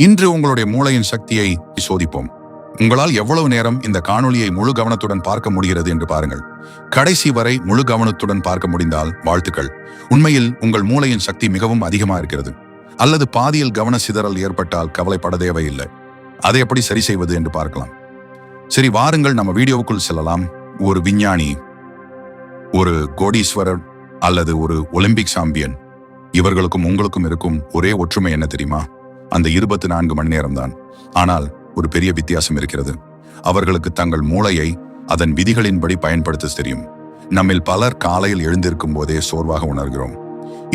இன்று உங்களுடைய மூளையின் சக்தியை சோதிப்போம். உங்களால் எவ்வளவு நேரம் இந்த காணொளியை முழு கவனத்துடன் பார்க்க முடிகிறது என்று பாருங்கள். கடைசி வரை முழு கவனத்துடன் பார்க்க முடிந்தால் வாழ்த்துக்கள். உண்மையில் உங்கள் மூளையின் சக்தி மிகவும் அதிகமா இருக்கிறது. அல்லது பாதியில் கவன சிதறல் ஏற்பட்டால் கவலைப்பட தேவையில்லை. அதை எப்படி சரி செய்வது என்று பார்க்கலாம். சரி, வாருங்கள் நம்ம வீடியோவுக்குள் செல்லலாம். ஒரு விஞ்ஞானி, ஒரு கோடீஸ்வரர் அல்லது ஒரு ஒலிம்பிக் சாம்பியன், இவர்களுக்கும் உங்களுக்கும் இருக்கும் ஒரே ஒற்றுமை என்ன தெரியுமா? அந்த 24 மணி நேரம்தான். ஆனால் ஒரு பெரிய வித்தியாசம் இருக்கிறது. அவர்களுக்கு தங்கள் மூளையை அதன் விதிகளின்படி பயன்படுத்த தெரியும். நம்மில் பலர் காலையில் எழுந்திருக்கும் போதே சோர்வாக உணர்கிறோம்.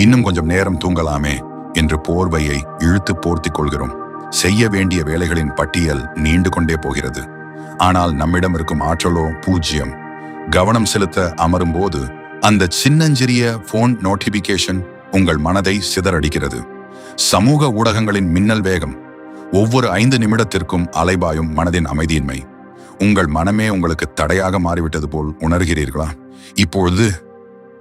இன்னும் கொஞ்சம் நேரம் தூங்கலாமே என்று போர்வையை இழுத்து போர்த்திக் கொள்கிறோம். செய்ய வேண்டிய வேலைகளின் பட்டியல் நீண்டு கொண்டே போகிறது. ஆனால் நம்மிடம் இருக்கும் ஆற்றலோ 0. கவனம் செலுத்த அமரும் போது அந்த சின்னஞ்சிறிய போன் நோட்டிபிகேஷன் உங்கள் மனதை சிதறடிக்கிறது. சமூக ஊடகங்களின் மின்னல் வேகம், ஒவ்வொரு 5 நிமிடத்திற்கும் அலைபாயும் மனதின் அமைதியின்மை. உங்கள் மனமே உங்களுக்கு தடையாக மாறிவிட்டது போல் உணர்கிறீர்களா? இப்பொழுது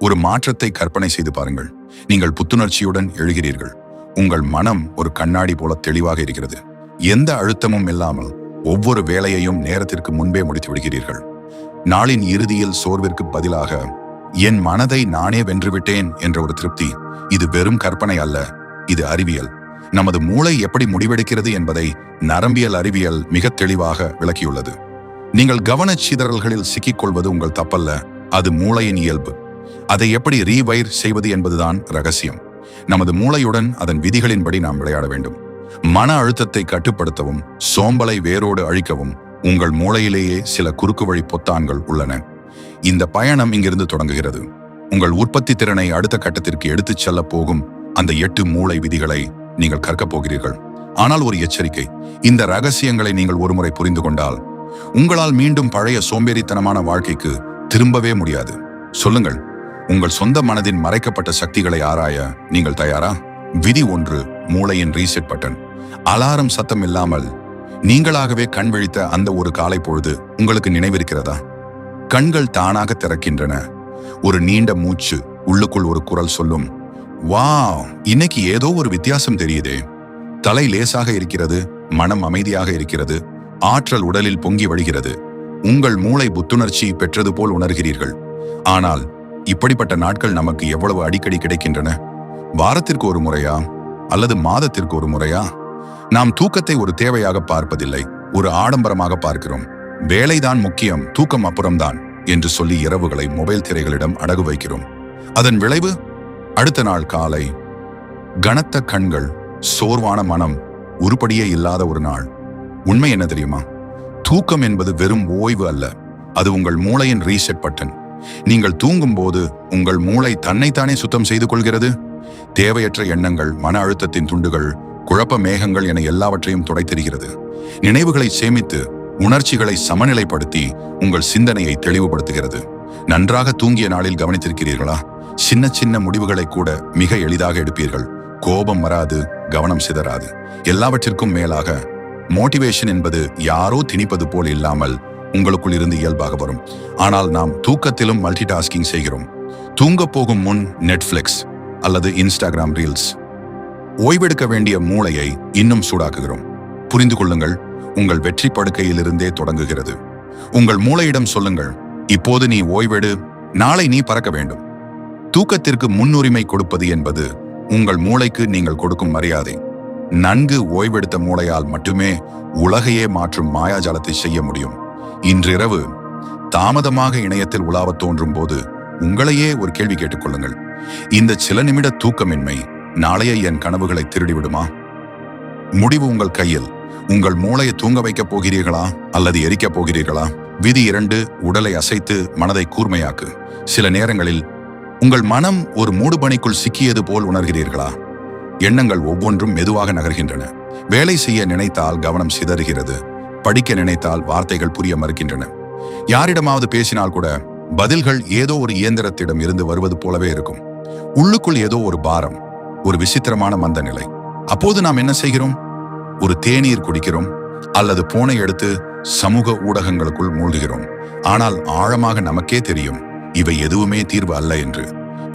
ஒரு மாற்றத்தை கற்பனை செய்து பாருங்கள். நீங்கள் புத்துணர்ச்சியுடன் எழுகிறீர்கள். உங்கள் மனம் ஒரு கண்ணாடி போல தெளிவாக இருக்கிறது. எந்த அழுத்தமும் இல்லாமல் ஒவ்வொரு வேலையையும் நேரத்திற்கு முன்பே முடித்து விடுகிறீர்கள். நாளின் இறுதியில் சோர்விற்கு பதிலாக என் மனதை நானே வென்றுவிட்டேன் என்ற ஒரு திருப்தி. இது வெறும் கற்பனை அல்ல, இது அறிவியல். நமது மூளை எப்படி முடிவெடுக்கிறது என்பதை நரம்பியல் அறிவியல் மிக தெளிவாக விளக்கியுள்ளது. நீங்கள் கவனச்சிதறல்களில் சிக்கிக்கொள்வது உங்கள் தப்பல்ல, அது மூளையின் இயல்பு. அதை எப்படி ரீவைர் செய்வது என்பதுதான் ரகசியம். நமது மூளையுடன் அதன் விதிகளின்படி நாம் விளையாட வேண்டும். மன அழுத்தத்தை கட்டுப்படுத்தவும் சோம்பலை வேரோடு அழிக்கவும் உங்கள் மூளையிலேயே சில குறுக்கு வழி பொத்தான்கள் உள்ளன. இந்த பயணம் இங்கிருந்து தொடங்குகிறது. உங்கள் உற்பத்தி திறனை அடுத்த கட்டத்திற்கு எடுத்துச் செல்ல போகும் அந்த 8 மூளை விதிகளை நீங்கள் கற்கப் போகிறீர்கள். ஆனால் ஒரு எச்சரிக்கை, இந்த ரகசியங்களை நீங்கள் ஒருமுறை புரிந்து கொண்டால் உங்களால் மீண்டும் பழைய சோம்பேறித்தனமான வாழ்க்கைக்கு திரும்பவே முடியாது. சொல்லுங்கள், உங்கள் சொந்த மனதின் மறைக்கப்பட்ட சக்திகளை ஆராய நீங்கள் தயாரா? விதி 1, மூளையின் ரீசெட் பட்டன். அலாரம் சத்தம் இல்லாமல் நீங்களாகவே கண் விழித்த அந்த ஒரு காலை பொழுது உங்களுக்கு நினைவிருக்கிறதா? கண்கள் தானாக திறக்கின்றன. ஒரு நீண்ட மூச்சு, உள்ளுக்குள் ஒரு குரல் சொல்லும், வாவ், இன்னைக்கு ஏதோ ஒரு வித்தியாசம் தெரியுதே. தலை லேசாக இருக்கிறது, மனம் அமைதியாக இருக்கிறது, ஆற்றல் உடலில் பொங்கி வழிகிறது. உங்கள் மூளை புத்துணர்ச்சி பெற்றது போல் உணர்கிறீர்கள். ஆனால் இப்படிப்பட்ட நாட்கள் நமக்கு எவ்வளவு அடிக்கடி கிடைக்கின்றன? வாரத்திற்கு ஒரு முறையா அல்லது மாதத்திற்கு ஒரு முறையா? நாம் தூக்கத்தை ஒரு தேவையாக பார்ப்பதில்லை, ஒரு ஆடம்பரமாக பார்க்கிறோம். வேலைதான் முக்கியம், தூக்கம் அப்புறம்தான் என்று சொல்லி இரவுகளை மொபைல் திரைகளிடம் அடகு வைக்கிறோம். அதன் விளைவு, அடுத்த நாள் காலை கனத்த கண்கள், சோர்வான மனம், உருப்படியே இல்லாத ஒரு நாள். உண்மை என்ன தெரியுமா? தூக்கம் என்பது வெறும் ஓய்வு அல்ல, அது உங்கள் மூளையின் ரீசெட் பட்டன். நீங்கள் தூங்கும் போது உங்கள் மூளை தன்னைத்தானே சுத்தம் செய்து கொள்கிறது. தேவையற்ற எண்ணங்கள், மன அழுத்தத்தின் துண்டுகள், குழப்ப மேகங்கள் என எல்லாவற்றையும் துடைத்தெறிகிறது. நினைவுகளை சேமித்து உணர்ச்சிகளை சமநிலைப்படுத்தி உங்கள் சிந்தனையை தெளிவுபடுத்துகிறது. நன்றாக தூங்கிய நாளில் கவனித்திருக்கிறீர்களா? சின்ன சின்ன முடிவுகளை கூட மிக எளிதாக எடுப்பீர்கள். கோபம் வராது, கவனம் சிதறாது. எல்லாவற்றிற்கும் மேலாக மோட்டிவேஷன் என்பது யாரோ திணிப்பது போல் இல்லாமல் உங்களுக்குள் இருந்து இயல்பாக வரும். ஆனால் நாம் தூக்கத்திலும் மல்டி டாஸ்கிங் செய்கிறோம். தூங்க போகும் முன் நெட்ஃபிளிக்ஸ் அல்லது இன்ஸ்டாகிராம் ரீல்ஸ். ஓய்வெடுக்க வேண்டிய மூளையை இன்னும் சூடாக்குகிறோம். புரிந்து கொள்ளுங்கள், உங்கள் வெற்றி படுக்கையிலிருந்தே தொடங்குகிறது. உங்கள் மூளையிடம் சொல்லுங்கள், இப்போது நீ ஓய்வெடு, நாளை நீ பறக்க வேண்டும். தூக்கத்திற்கு முன்னுரிமை கொடுப்பது என்பது உங்கள் மூளைக்கு நீங்கள் கொடுக்கும் மரியாதை. நன்கு ஓய்வெடுத்த மூளையால் மட்டுமே உலகையே மாற்றும் மாயாஜாலத்தை செய்ய முடியும். இன்றிரவு தாமதமாக இணையத்தில் உலாவத் தோன்றும் போது உங்களையே ஒரு கேள்வி கேட்டுக்கொள்ளுங்கள், இந்த சில நிமிட தூக்கமின்மை நாளைய என் கனவுகளை திருடிவிடுமா? முடிவு உங்கள் கையில். உங்கள் மூளையை தூங்க வைக்கப் போகிறீர்களா அல்லது எரிக்கப் போகிறீர்களா? விதி 2, உடலை அசைத்து மனதை கூர்மையாக்கு. சில நேரங்களில் உங்கள் மனம் ஒரு மூடுபனிக்குள் சிக்கியது போல் உணர்கிறீர்களா? எண்ணங்கள் ஒவ்வொன்றும் மெதுவாக நகர்கின்றன. வேலை செய்ய நினைத்தால் கவனம் சிதறுகிறது. படிக்க நினைத்தால் வார்த்தைகள் புரிய மறுக்கின்றன. யாரிடமாவது பேசினால் கூட பதில்கள் ஏதோ ஒரு இயந்திரத்திடம் இருந்து வருவது போலவே இருக்கும். உள்ளுக்குள் ஏதோ ஒரு பாரம், ஒரு விசித்திரமான மந்த நிலை. அப்போது நாம் என்ன செய்கிறோம்? ஒரு தேநீர் குடிக்கிறோம் அல்லது போனை எடுத்து சமூக ஊடகங்களுக்குள் மூழ்குகிறோம். ஆனால் ஆழமாக நமக்கே தெரியும், இவை எதுவுமே தீர்வு அல்ல என்று.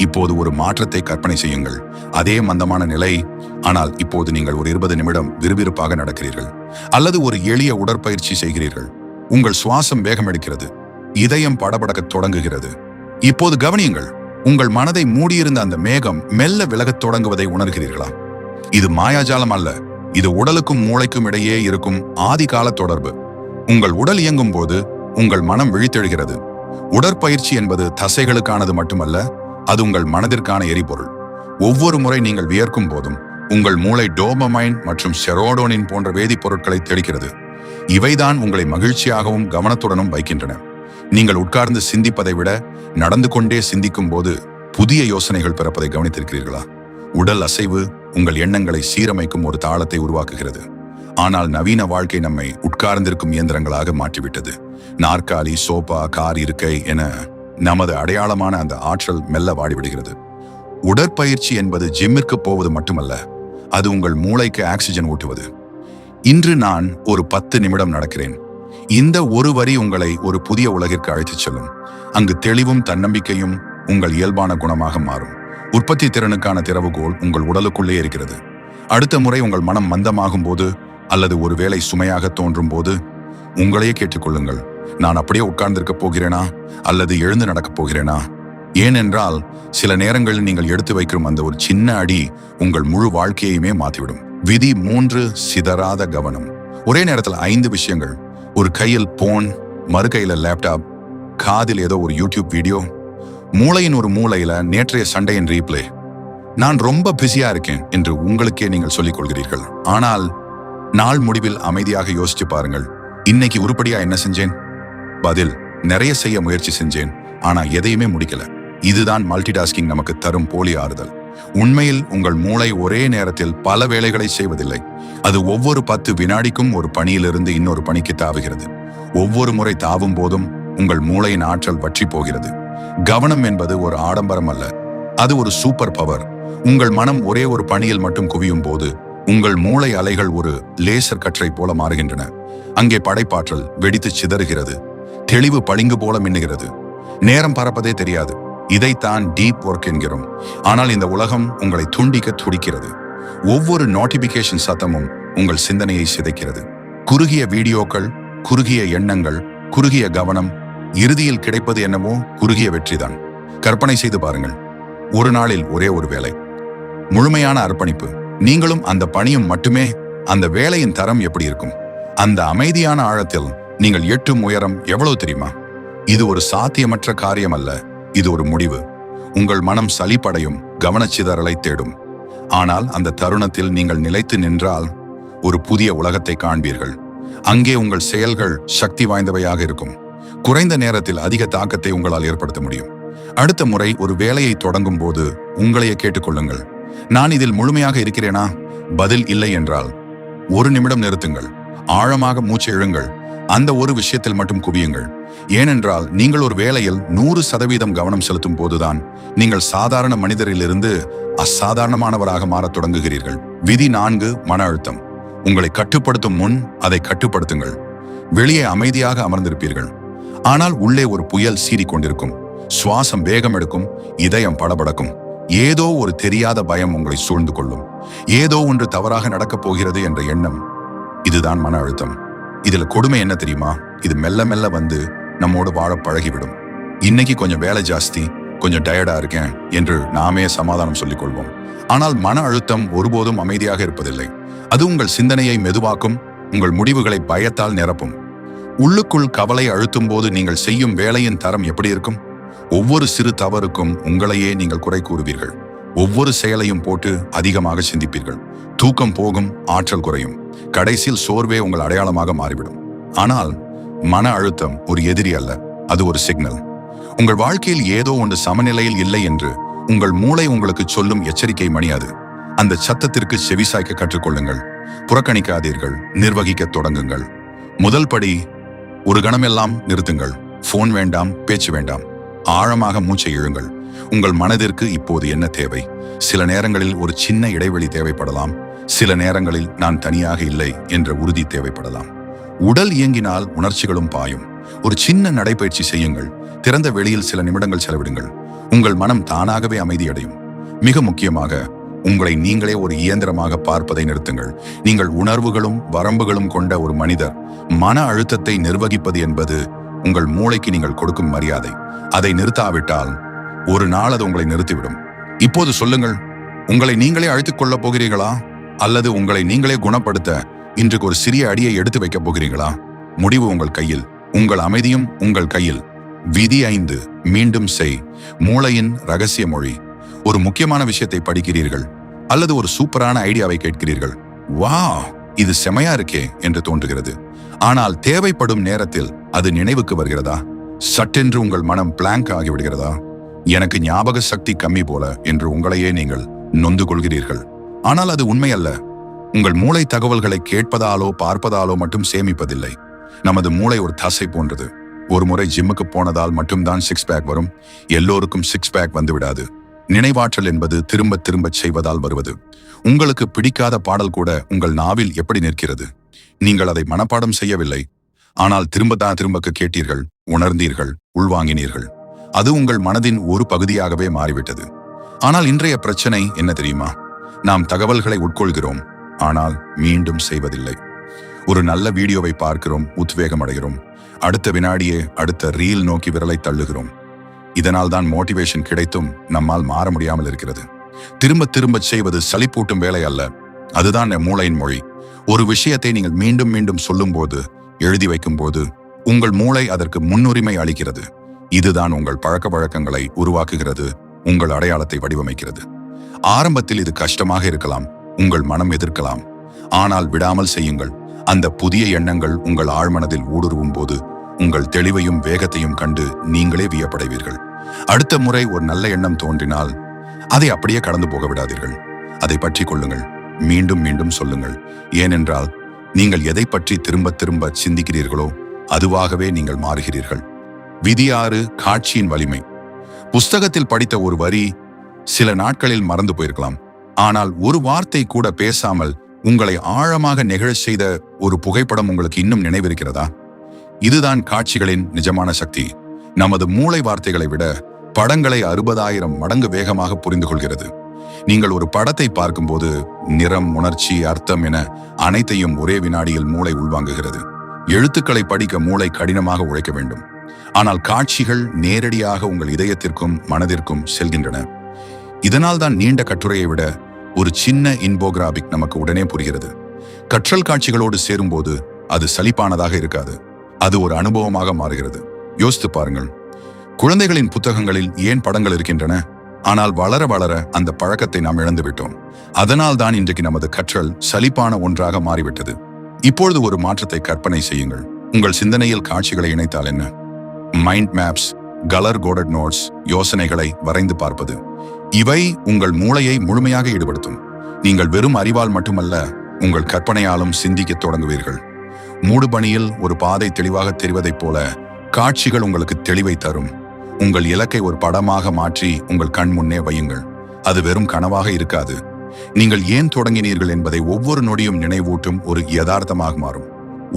இப்போது ஒரு மாற்றத்தை கற்பனை செய்யுங்கள். அதே மந்தமான நிலை ஆனால் இப்போது நீங்கள் ஒரு 20 நிமிடம் விறுவிறுப்பாக நடக்கிறீர்கள் அல்லது ஒரு எளிய உடற்பயிற்சி செய்கிறீர்கள். உங்கள் சுவாசம் வேகமெடுக்கிறது, இதயம் படபடக்கத் தொடங்குகிறது. இப்போது கவனியுங்கள், உங்கள் மனதை மூடியிருந்த அந்த மேகம் மெல்ல விலகத் தொடங்குவதை உணர்கிறீர்களா? இது மாயாஜாலம் அல்ல, இது உடலுக்கும் மூளைக்கும் இடையே இருக்கும் ஆதிகால தொடர்பு. உங்கள் உடல் இயங்கும் போது உங்கள் மனம் விழித்தெழுகிறது. உடற்பயிற்சி என்பது தசைகளுக்கானது மட்டுமல்ல, அது உங்கள் மனதிற்கான எரிபொருள். ஒவ்வொரு முறை நீங்கள் வியர்க்கும் போதும் உங்கள் மூளை டோபமைன் மற்றும் செரோடோனின் போன்ற வேதிப்பொருட்களை தெளிக்கிறது. இவைதான் உங்களை மகிழ்ச்சியாகவும் கவனத்துடனும் வைக்கின்றன. நீங்கள் உட்கார்ந்து சிந்திப்பதை விட நடந்து கொண்டே சிந்திக்கும் போது புதிய யோசனைகள் பிறப்பதை கவனித்திருக்கிறீர்களா? உடல் அசைவு உங்கள் எண்ணங்களை சீரமைக்கும் ஒரு தாளத்தை உருவாக்குகிறது. ஆனால் நவீன வாழ்க்கை நம்மை உட்கார்ந்திருக்கும் இயந்திரங்களாக மாற்றிவிட்டது. நாற்காலி, சோபா, கார் இருக்கை என நமது அடையாளமான அந்த ஆற்றல் மெல்ல வாடிவிடுகிறது. உடற்பயிற்சி என்பது ஜிம்மிற்கு போவது மட்டுமல்ல, அது உங்கள் மூளைக்கு ஆக்சிஜன் ஊட்டுவது. இன்று நான் ஒரு 10 நிமிடம் நடக்கிறேன். இந்த ஒரு வரி உங்களை ஒரு புதிய உலகிற்கு அழைத்துச் செல்லும். அங்கு தெளிவும் தன்னம்பிக்கையும் உங்கள் இயல்பான குணமாக மாறும். உற்பத்தி திறனுக்கான திறவுகோல் உங்கள் உடலுக்குள்ளே இருக்கிறது. அடுத்த முறை உங்கள் மனம் மந்தமாகும் போது அல்லது ஒருவேளை சுமையாக தோன்றும் போது உங்களையே கேட்டுக்கொள்ளுங்கள், நான் அப்படியே உட்கார்ந்திருக்க போகிறேனா அல்லது எழுந்து நடக்கப் போகிறேனா? ஏனென்றால் சில நேரங்களில் நீங்கள் எடுத்து வைக்கும் அந்த ஒரு சின்ன அடி உங்கள் முழு வாழ்க்கையுமே மாற்றிவிடும். விதி 3, சிதறாத கவனம். ஒரே நேரத்தில் 5 விஷயங்கள். ஒரு கையில் போன், மறு கையில லேப்டாப், காதில் ஏதோ ஒரு யூடியூப் வீடியோ, மூளையின் ஒரு மூளையில நேற்றைய சண்டையின் ரீப்ளே. நான் ரொம்ப பிஸியா இருக்கேன் என்று உங்களுக்கே நீங்கள் சொல்லிக் கொள்கிறீர்கள். ஆனால் நாள் முடிவில் அமைதியாக யோசிச்சு பாருங்கள், இன்னைக்கு உருப்படியா என்ன செஞ்சேன்? பதில், நிறைய செய்ய முயற்சி செஞ்சேன், ஆனா எதையுமே முடிக்கல. இதுதான் மல்டிடாஸ்கிங் நமக்கு தரும் போலி ஆறுதல். உண்மையில் உங்கள் மூளை ஒரே நேரத்தில் பல வேலைகளை செய்வதில்லை. அது ஒவ்வொரு 10 வினாடிக்கும் ஒரு பணியிலிருந்து இன்னொரு பணிக்கு தாவுகிறது. ஒவ்வொரு முறை தாவும் போதும் உங்கள் மூளையின் ஆற்றல் வற்றி போகிறது. கவனம் என்பது ஒரு ஆடம்பரம் அல்ல, அது ஒரு சூப்பர் பவர். உங்கள் மனம் ஒரே ஒரு பணியில் மட்டும் குவியும் போது உங்கள் மூளை அலைகள் ஒரு லேசர் கற்றை போல மாறுகின்றன. அங்கே படைப்பாற்றல் வெடித்து சிதறுகிறது, தெளிவு பளிங்கு போல மின்னுகிறது, நேரம் பறப்பதே தெரியாது. இதைத்தான் டீப் ஒர்க் என்கிறோம். ஆனால் இந்த உலகம் உங்களை துண்டிக்க துடிக்கிறது. ஒவ்வொரு நோட்டிபிகேஷன் சத்தமும் உங்கள் சிந்தனையை சிதைக்கிறது. குறுகிய வீடியோக்கள், குறுகிய எண்ணங்கள், குறுகிய கவனம், இறுதியில் கிடைப்பது என்னமோ குறுகிய வெற்றிதான். கற்பனை செய்து பாருங்கள், ஒரு நாளில் ஒரே ஒரு வேலை, முழுமையான அர்ப்பணிப்பு, நீங்களும் அந்த பணியும் மட்டுமே. அந்த வேலையின் தரம் எப்படி இருக்கும்? அந்த அமைதியான ஆழத்தில் நீங்கள் எட்டும் உயரம் எவ்வளவு தெரியுமா? இது ஒரு சாத்தியமற்ற காரியம் அல்ல, இது ஒரு முடிவு. உங்கள் மனம் சலிப்படையும், கவனச்சிதறலை தேடும். ஆனால் அந்த தருணத்தில் நீங்கள் நிலைத்து நின்றால் ஒரு புதிய உலகத்தை காண்பீர்கள். அங்கே உங்கள் செயல்கள் சக்தி வாய்ந்தவையாக இருக்கும். குறைந்த நேரத்தில் அதிக தாக்கத்தை உங்களால் ஏற்படுத்த முடியும். அடுத்த முறை ஒரு வேலையை தொடங்கும் போது உங்களையே கேட்டுக்கொள்ளுங்கள், நான் இதில் முழுமையாக இருக்கிறேனா? பதில் இல்லை என்றால் 1 நிமிடம் நிறுத்துங்கள், ஆழமாக மூச்சு இழுங்கள், அந்த ஒரு விஷயத்தில் மட்டும் குவியுங்கள். ஏனென்றால் நீங்கள் ஒரு வேலையில் 100% கவனம் செலுத்தும் போதுதான் நீங்கள் சாதாரண மனிதரிலிருந்து அசாதாரணமானவராக மாறத் தொடங்குகிறீர்கள். விதி 4, மன அழுத்தம். உங்களை கட்டுப்படுத்தும் முன் அதை கட்டுப்படுத்துங்கள். வெளியே அமைதியாக அமர்ந்திருப்பீர்கள், ஆனால் உள்ளே ஒரு புயல் சீறிக்கொண்டிருக்கும். சுவாசம் வேகம் எடுக்கும், இதயம் படபடக்கும். ஏதோ ஒரு தெரியாத பயம் உங்களை சூழ்ந்து கொள்ளும். ஏதோ ஒன்று தவறாக நடக்கப் போகிறது என்ற எண்ணம். இதுதான் மன அழுத்தம். இதுல கொடுமை என்ன தெரியுமா? இது மெல்ல மெல்ல வந்து நம்மோடு வாழ பழகிவிடும். இன்னைக்கு கொஞ்சம் வேலை ஜாஸ்தி, கொஞ்சம் டயர்டா இருக்கேன் என்று நாமே சமாதானம் சொல்லிக் கொள்வோம். ஆனால் மன அழுத்தம் ஒருபோதும் அமைதியாக இருப்பதில்லை. அது உங்கள் சிந்தனையை மெதுவாக்கும், உங்கள் முடிவுகளை பயத்தால் நிரப்பும். உள்ளுக்குள் கவலை அழுத்தும் போது நீங்கள் செய்யும் வேலையின் தரம் எப்படி இருக்கும்? ஒவ்வொரு சிறு தவறுக்கும் உங்களையே நீங்கள் குறை கூறுவீர்கள். ஒவ்வொரு செயலையும் போட்டு அதிகமாக சிந்திப்பீர்கள். தூக்கம் போகும், ஆற்றல் குறையும், கடைசியில் சோர்வே உங்கள் அடையாளமாக மாறிவிடும். ஆனால் மன அழுத்தம் ஒரு எதிரி அல்ல, அது ஒரு சிக்னல். உங்கள் வாழ்க்கையில் ஏதோ ஒன்று சமநிலையில் இல்லை என்று உங்கள் மூளை உங்களுக்கு சொல்லும் எச்சரிக்கை மணி அது. அந்த சத்தத்திற்கு செவிசாய்க்க கற்றுக்கொள்ளுங்கள். புறக்கணிக்காதீர்கள், நிர்வகிக்க தொடங்குங்கள். முதல் படி, ஒரு கணமெல்லாம் நிறுத்துங்கள். போன் வேண்டாம், பேச்சு வேண்டாம். ஆழமாக மூச்சை இழுங்கள். உங்கள் மனதிற்கு இப்போது என்ன தேவை? சில நேரங்களில் ஒரு சின்ன இடைவெளி தேவைப்படலாம், சில நேரங்களில் நான் தனியாக இல்லை என்ற உறுதி தேவைப்படலாம். உடல் இயங்கினால் உணர்ச்சிகளும் பாயும். ஒரு சின்ன நடைபயிற்சி செய்யுங்கள். திறந்த வெளியில் சில நிமிடங்கள் செலவிடுங்கள். உங்கள் மனம் தானாகவே அமைதியடையும். மிக முக்கியமாக, உங்களை நீங்களே ஒரு இயந்திரமாக பார்ப்பதை நிறுத்துங்கள். நீங்கள் உணர்வுகளும் வரம்புகளும் கொண்ட ஒரு மனிதர். மன அழுத்தத்தை நிர்வகிப்பது என்பது உங்கள் மூளைக்கு நீங்கள் கொடுக்கும் மரியாதை. அதை நிறுத்தாவிட்டால் ஒரு நாள் அது உங்களை நிறுத்திவிடும். இப்போது சொல்லுங்கள், உங்களை நீங்களே அழைத்துக் கொள்ளப் போகிறீர்களா, அல்லது உங்களை நீங்களே குணப்படுத்த இன்றைக்கு ஒரு சிறிய அடியை எடுத்து வைக்கப் போகிறீங்களா? முடிவு உங்கள் கையில். உங்கள் அமைதியும் உங்கள் கையில். விதி 5. மீண்டும் செய். மூளையின் ரகசிய மொழி. ஒரு முக்கியமான விஷயத்தை படிக்கிறீர்கள் அல்லது ஒரு சூப்பரான ஐடியாவை கேட்கிறீர்கள். வாவ், இது செமையா இருக்கே என்று தோன்றுகிறது. ஆனால் தேவைப்படும் நேரத்தில் அது நினைவுக்கு வருகிறதா? சட்டென்று உங்கள் மனம் பிளாங்க் ஆகிவிடுகிறதா? எனக்கு ஞாபக சக்தி கம்மி போல என்று உங்களையே நீங்கள் நொந்து கொள்கிறீர்கள். ஆனால் அது உண்மை அல்ல. உங்கள் மூளை தகவல்களை கேட்பதாலோ பார்ப்பதாலோ மட்டும் சேமிப்பதில்லை. நமது மூளை ஒரு தசை போன்றது. ஒரு முறை ஜிம்முக்கு போனதால் மட்டும்தான் 6 பேக் வரும். எல்லோருக்கும் 6 பேக் வந்து விடாது. நினைவாற்றல் என்பது திரும்ப திரும்ப செய்வதால் வருவது. உங்களுக்கு பிடிக்காத பாடல் கூட உங்கள் நாவில் எப்படி நிற்கிறது? நீங்கள் அதை மனப்பாடம் செய்யவில்லை, ஆனால் திரும்ப கேட்டீர்கள், உணர்ந்தீர்கள், உள்வாங்கினீர்கள். அது உங்கள் மனதின் ஒரு பகுதியாகவே மாறிவிட்டது. ஆனால் இன்றைய பிரச்சனை என்ன தெரியுமா? நாம் தகவல்களை உட்கொள்கிறோம், ஆனால் மீண்டும் செய்வதில்லை. ஒரு நல்ல வீடியோவை பார்க்கிறோம், உத்வேகம் அடைகிறோம். அடுத்த வினாடியே அடுத்த ரீல் நோக்கி விரலை தள்ளுகிறோம். இதனால் தான் மோட்டிவேஷன் கிடைத்தும் நம்மால் மாற முடியாமல் இருக்கிறது. திரும்ப செய்வது சலிப்பூட்டும் வேலை அல்ல. அதுதான் மூளையின் மொழி. ஒரு விஷயத்தை நீங்கள் மீண்டும் மீண்டும் சொல்லும் போது, எழுதி வைக்கும் போது, உங்கள் மூளை அதற்கு முன்னுரிமை அளிக்கிறது. இதுதான் உங்கள் பழக்க வழக்கங்களை உருவாக்குகிறது, உங்கள் அடையாளத்தை வடிவமைக்கிறது. ஆரம்பத்தில் இது கஷ்டமாக இருக்கலாம், உங்கள் மனம் எதிர்க்கலாம். ஆனால் விடாமல் செய்யுங்கள். அந்த புதிய எண்ணங்கள் உங்கள் ஆழ்மனதில் ஊடுருவும் போது உங்கள் தெளிவையும் வேகத்தையும் கண்டு நீங்களே வியப்படைவீர்கள். அடுத்த முறை ஒரு நல்ல எண்ணம் தோன்றினால் அதை அப்படியே கடந்து போக விடாதீர்கள். அதை பற்றி கொள்ளுங்கள். மீண்டும் சொல்லுங்கள். ஏனென்றால் நீங்கள் எதை பற்றி திரும்ப சிந்திக்கிறீர்களோ அதுவாகவே நீங்கள் மாறுகிறீர்கள். விதி 6. காட்சியின் வலிமை. புஸ்தகத்தில் படித்த ஒரு வரி சில நாட்களில் மறந்து போயிருக்கலாம். ஆனால் ஒரு வார்த்தை கூட பேசாமல் உங்களை ஆழமாக நெகிழச் செய்த ஒரு புகைப்படம் உங்களுக்கு இன்னும் நினைவிருக்கிறதா? இதுதான் காட்சிகளின் நிஜமான சக்தி. நமது மூளை வார்த்தைகளை விட படங்களை 60,000 மடங்கு வேகமாக புரிந்து கொள்கிறது. நீங்கள் ஒரு படத்தை பார்க்கும்போது நிறம், உணர்ச்சி, அர்த்தம் என அனைத்தையும் ஒரே வினாடியில் மூளை உள்வாங்குகிறது. எழுத்துக்களை படிக்க மூளை கடினமாக உழைக்க வேண்டும். ஆனால் காட்சிகள் நேரடியாக உங்கள் இதயத்திற்கும் மனதிற்கும் செல்கின்றன. இதனால் தான் நீண்ட கட்டுரையை விட ஒரு சின்ன இன்போகிராபிக் நமக்கு உடனே புரிகிறது. கற்றல் காட்சிகளோடு சேரும்போது அது சலிப்பானதாக இருக்காது. அது ஒரு அனுபவமாக மாறுகிறது. யோசித்து பாருங்கள், குழந்தைகளின் புத்தகங்களில் ஏன் படங்கள் இருக்கின்றன? ஆனால் வளர வளர அந்த பழக்கத்தை நாம் இழந்து விட்டோம். அதனால் தான் இன்றைக்கு நமது கற்றல் சலிப்பான ஒன்றாக மாறிவிட்டது. இப்பொழுது ஒரு மாற்றத்தை கற்பனை செய்யுங்கள். உங்கள் சிந்தனையில் காட்சிகளை இணைத்தால் என்ன? Mind maps, colour coded notes, யோசனைகளை வரைந்து பார்ப்பது. இவை உங்கள் மூளையை முழுமையாக ஈடுபடுத்தும். நீங்கள் வெறும் அறிவால் மட்டுமல்ல, உங்கள் கற்பனையாலும் சிந்திக்கத் தொடங்குவீர்கள். மூடுபனியில் ஒரு பாதை தெளிவாக தெரிவதைப் போல காட்சிகள் உங்களுக்கு தெளிவை தரும். உங்கள் இலக்கை ஒரு படமாக மாற்றி உங்கள் கண் முன்னே வையுங்கள். அது வெறும் கனவாக இருக்காது. நீங்கள் ஏன் தொடங்கினீர்கள் என்பதை ஒவ்வொரு நொடியும் நினைவூட்டும் ஒரு யதார்த்தமாக மாறும்.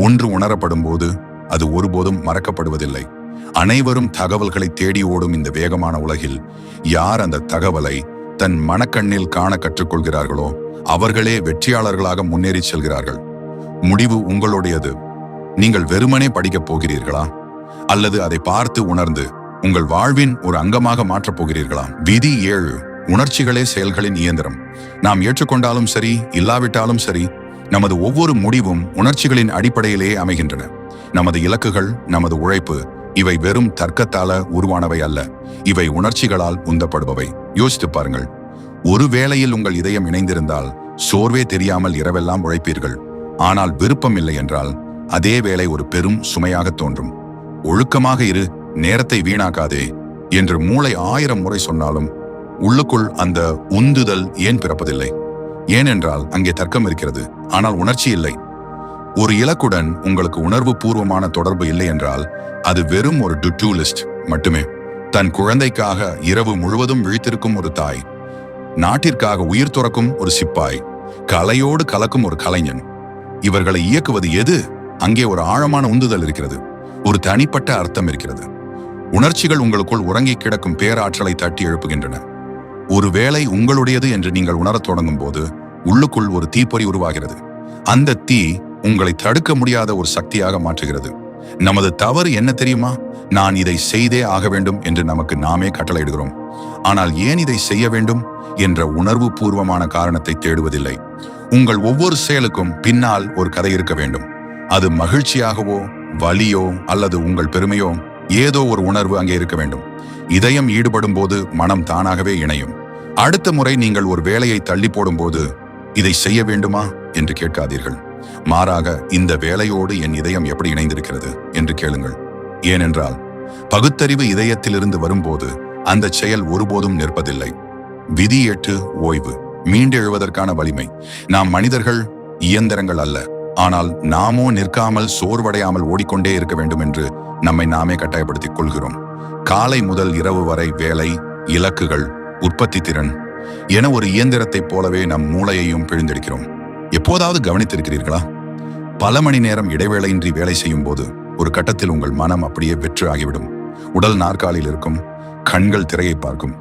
ஒன்று உணரப்படும் போது அது ஒருபோதும் மறக்கப்படுவதில்லை. அனைவரும் தகவல்களை தேடி ஓடும் இந்த வேகமான உலகில் யார் அந்த தகவலை தன் மனக்கண்ணில் காண கற்றுக்கொள்கிறார்களோ அவர்களே வெற்றியாளர்களாக முன்னேறி செல்கிறார்கள். முடிவு உங்களுடையது. நீங்கள் வெறுமனே படிக்கப் போகிறீர்களா, அல்லது அதை பார்த்து உணர்ந்து உங்கள் வாழ்வின் ஒரு அங்கமாக மாற்றப் போகிறீர்களா? விதி 7. உணர்ச்சிகளே செயல்களின் இயந்திரம். நாம் ஏற்றுக்கொண்டாலும் சரி, இல்லாவிட்டாலும் சரி, நமது ஒவ்வொரு முடிவும் உணர்ச்சிகளின் அடிப்படையிலேயே அமைகின்றன. நமது இலக்குகள், நமது உழைப்பு, இவை வெறும் தர்க்கத்தால உருவானவை அல்ல. இவை உணர்ச்சிகளால் உந்தப்படுபவை. யோசித்து பாருங்கள். ஒரு வேளையில் உங்கள் இதயம் இணைந்திருந்தால் சோர்வே தெரியாமல் இரவெல்லாம் உழைப்பீர்கள். ஆனால் விருப்பம் இல்லை என்றால் அதே வேளை ஒரு பெரும் சுமையாக தோன்றும். ஒழுக்கமாக இரு, நேரத்தை வீணாக்காதே என்று மூளை 1000 முறை சொன்னாலும் உள்ளுக்குள் அந்த உந்துதல் ஏன் பிறப்பதில்லை? ஏனென்றால் அங்கே தர்க்கம் இருக்கிறது, ஆனால் உணர்ச்சி இல்லை. ஒரு இலக்குடன் உங்களுக்கு உணர்வு பூர்வமான தொடர்பு இல்லை என்றால் அது வெறும் ஒரு டு லிஸ்ட் மட்டுமே. தன் குழந்தைக்காக இரவு முழுவதும் விழித்திருக்கும் ஒரு தாய், நாட்டிற்காக உயிர் துறக்கும் ஒரு சிப்பாய், கலையோடு கலக்கும் ஒரு கலைஞன். இவர்களை இயக்குவது எது? அங்கே ஒரு ஆழமான உந்துதல் இருக்கிறது, ஒரு தனிப்பட்ட அர்த்தம் இருக்கிறது. உணர்ச்சிகள் உங்களுக்குள் உறங்கி கிடக்கும் பேராற்றலை தட்டி எழுப்புகின்றன. ஒருவேளை உங்களுடையது என்று நீங்கள் உணரத் தொடங்கும் போது உள்ளுக்குள் ஒரு தீப்பொறி உருவாகிறது. அந்த தீ உங்களை தடுக்க முடியாத ஒரு சக்தியாக மாற்றுகிறது. நமது தவறு என்ன தெரியுமா? நான் இதை செய்தே ஆக வேண்டும் என்று நமக்கு நாமே கட்டளையிடுகிறோம். ஆனால் ஏன் இதை செய்ய வேண்டும் என்ற உணர்வு பூர்வமான காரணத்தை தேடுவதில்லை. உங்கள் ஒவ்வொரு செயலுக்கும் பின்னால் ஒரு கதை இருக்க வேண்டும். அது மகிழ்ச்சியாகவோ வலியோ அல்லது உங்கள் பெருமையோ ஏதோ ஒரு உணர்வு அங்கே இருக்க வேண்டும். இதயம் ஈடுபடும் போது மனம் தானாகவே இணையும். அடுத்த முறை நீங்கள் ஒரு வேலையை தள்ளி போடும்போது இதை செய்ய வேண்டுமா என்று கேட்காதீர்கள். மாறாக, இந்த வேலையோடு என் இதயம் எப்படி இணைந்திருக்கிறது என்று கேளுங்கள். ஏனென்றால் பகுத்தறிவு இதயத்திலிருந்து வரும்போது அந்த செயல் ஒருபோதும் நிற்பதில்லை. விதி 8 ஓய்வு மீண்டெழுவதற்கான வலிமை. நாம் மனிதர்கள், இயந்திரங்கள் அல்ல. ஆனால் நாமோ நிற்காமல் சோர்வடையாமல் ஓடிக்கொண்டே இருக்க வேண்டும் என்று நம்மை நாமே கட்டாயப்படுத்திக் கொள்கிறோம். காலை முதல் இரவு வரை வேலை, இலக்குகள், உற்பத்தி திறன் என ஒரு இயந்திரத்தைப் போலவே நம் மூளையையும் பிழிந்தெடுக்கிறோம். எப்போதாவது கவனித்திருக்கிறீர்களா? பல மணி நேரம் இடைவேளையின்றி வேலை செய்யும் போது ஒரு கட்டத்தில் உங்கள் மனம் அப்படியே வெற்று ஆகிவிடும். உடல் நாற்காலியில் இருக்கும், கண்கள் திரையை பார்க்கும்,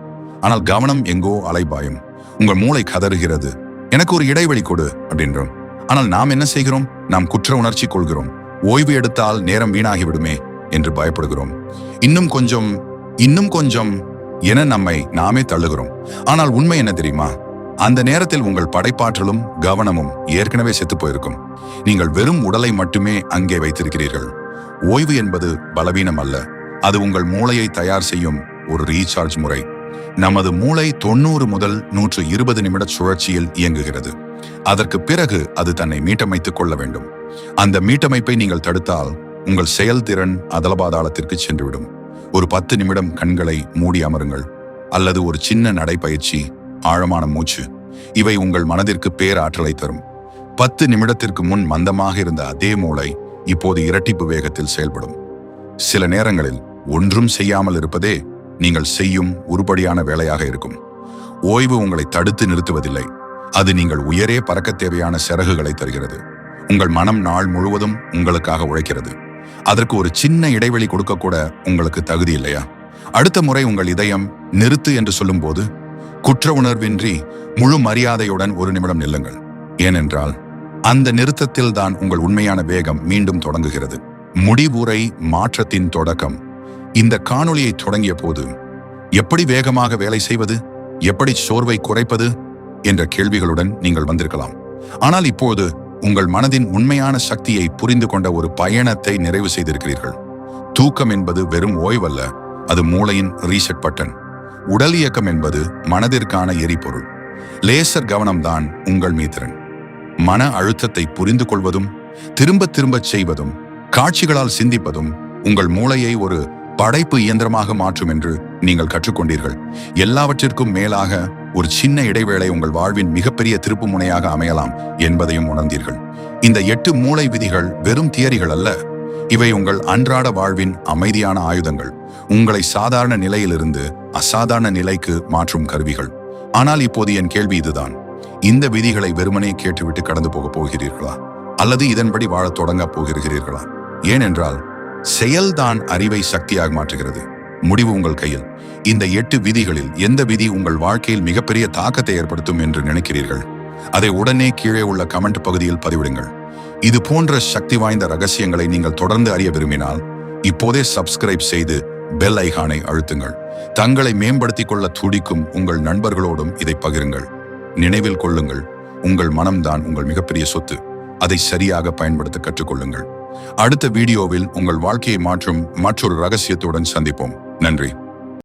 ஆனால் கவனம் எங்கோ அலைபாயும். உங்கள் மூளை கதறுகிறது, எனக்கு ஒரு இடைவெளி கொடு அப்படின்றோம். ஆனால் நாம் என்ன செய்கிறோம்? நாம் குற்ற உணர்ச்சி கொள்கிறோம். ஓய்வு எடுத்தால் நேரம் வீணாகிவிடுமே என்று பயப்படுகிறோம். இன்னும் கொஞ்சம் என நம்மை நாமே தள்ளுகிறோம். ஆனால் உண்மை என்ன தெரியுமா? அந்த நேரத்தில் உங்கள் படைப்பாற்றலும் கவனமும் ஏற்கனவே செத்து போயிருக்கும். நீங்கள் வெறும் உடலை மட்டுமே அங்கே வைத்திருக்கிறீர்கள். ஓய்வு என்பது பலவீனம் அல்ல, அது உங்கள் மூளையை தயார் செய்யும் ஒரு ரீசார்ஜ் முறை. நமது மூளை 90 முதல் 120 நிமிட சுழற்சியில் இயங்குகிறது. அதற்கு பிறகு அது தன்னை மீட்டமைத்துக் கொள்ள வேண்டும். அந்த மீட்டமைப்பை நீங்கள் தடுத்தால் உங்கள் செயல்திறன் அதலபாதாளத்திற்கு சென்றுவிடும். ஒரு 10 நிமிடம் கண்களை மூடி அமருங்கள், அல்லது ஒரு சின்ன நடைப்பயிற்சி, ஆழமான மூச்சு. இவை உங்கள் மனதிற்கு பேராற்றலை தரும். 10 நிமிடத்திற்கு முன் மந்தமாக இருந்த அதே மூளை இப்போது இரட்டிப்பு வேகத்தில் செயல்படும். சில நேரங்களில் ஒன்றும் செய்யாமல் இருப்பதே நீங்கள் செய்யும் உருப்படியான வேலையாக இருக்கும். ஓய்வு உங்களை தடுத்து நிறுத்துவதில்லை, அது நீங்கள் உயரே பறக்க தேவையான சிறகுகளை தருகிறது. உங்கள் மனம் நாள் முழுவதும் உங்களுக்காக உழைக்கிறது. அதற்கு ஒரு சின்ன இடைவெளி கொடுக்க கூட உங்களுக்கு தகுதி இல்லையா? அடுத்த முறை உங்கள் இதயம் நிறுத்து என்று சொல்லும் போது குற்ற உணர்வின்றி முழு மரியாதையுடன் 1 நிமிடம் நில்லுங்கள். ஏனென்றால் அந்த நிறுத்தத்தில் தான் உங்கள் உண்மையான வேகம் மீண்டும் தொடங்குகிறது. முடிவுரை மாற்றத்தின் தொடக்கம். இந்த காணொளியை தொடங்கிய போது எப்படி வேகமாக வேலை செய்வது, எப்படி சோர்வை குறைப்பது என்ற கேள்விகளுடன் நீங்கள் வந்திருக்கலாம். ஆனால் இப்போது உங்கள் மனதின் உண்மையான சக்தியை புரிந்து கொண்ட ஒரு பயணத்தை நிறைவு செய்திருக்கிறீர்கள். தூக்கம் என்பது வெறும் ஓய்வல்ல, அது மூளையின் ரீசெட் பட்டன். உடல் இயக்கம் என்பது மனதிற்கான எரிபொருள். லேசர் கவனம்தான் உங்கள் மீத்திறன். மன அழுத்தத்தை புரிந்து கொள்வதும் திரும்ப திரும்ப செய்வதும் காட்சிகளால் சிந்திப்பதும் உங்கள் மூளையை ஒரு படைப்பு இயந்திரமாக மாற்றும் என்று நீங்கள் கற்றுக்கொண்டீர்கள். எல்லாவற்றிற்கும் மேலாக ஒரு சின்ன இடைவேளை உங்கள் வாழ்வின் மிகப்பெரிய திருப்பு முனையாக அமையலாம் என்பதையும் உணர்ந்தீர்கள். இந்த 8 மூளை விதிகள் வெறும் தியரிகள் அல்ல, இவை உங்கள் அன்றாட வாழ்வின் அமைதியான ஆயுதங்கள். உங்களை சாதாரண நிலையிலிருந்து அசாதாரண நிலைக்கு மாற்றும் கருவிகள். ஆனால் இப்போது என் கேள்வி இதுதான்: இந்த விதிகளை வெறுமனே கேட்டுவிட்டு கடந்து போகப் போகிறீர்களா, அல்லது இதன்படி வாழத் தொடங்கப் போகிறீர்களா? ஏனென்றால் செயல்தான் அறிவை சக்தியாக மாற்றுகிறது. முடிவு உங்கள் கையில். இந்த 8 விதிகளில் எந்த விதி உங்கள் வாழ்க்கையில் மிகப்பெரிய தாக்கத்தை ஏற்படுத்தும் என்று நினைக்கிறீர்கள்? அதை உடனே கீழே உள்ள கமெண்ட் பகுதியில் பதிவிடுங்கள். இது போன்ற சக்தி வாய்ந்த ரகசியங்களை நீங்கள் தொடர்ந்து அறிய விரும்பினால் இப்போதே சப்ஸ்கிரைப் செய்து பெல் ஐகானை அழுத்துங்கள். தங்களை மேம்படுத்திக் கொள்ள துடிக்கும் உங்கள் நண்பர்களோடும் இதை பகிருங்கள். நினைவில் கொள்ளுங்கள், உங்கள் மனம்தான் உங்கள் மிகப்பெரிய சொத்து. அதை சரியாக பயன்படுத்த கற்றுக்கொள்ளுங்கள். அடுத்த வீடியோவில் உங்கள் வாழ்க்கையை மாற்றும் மற்றொரு ரகசியத்துடன் சந்திப்போம். நன்றி.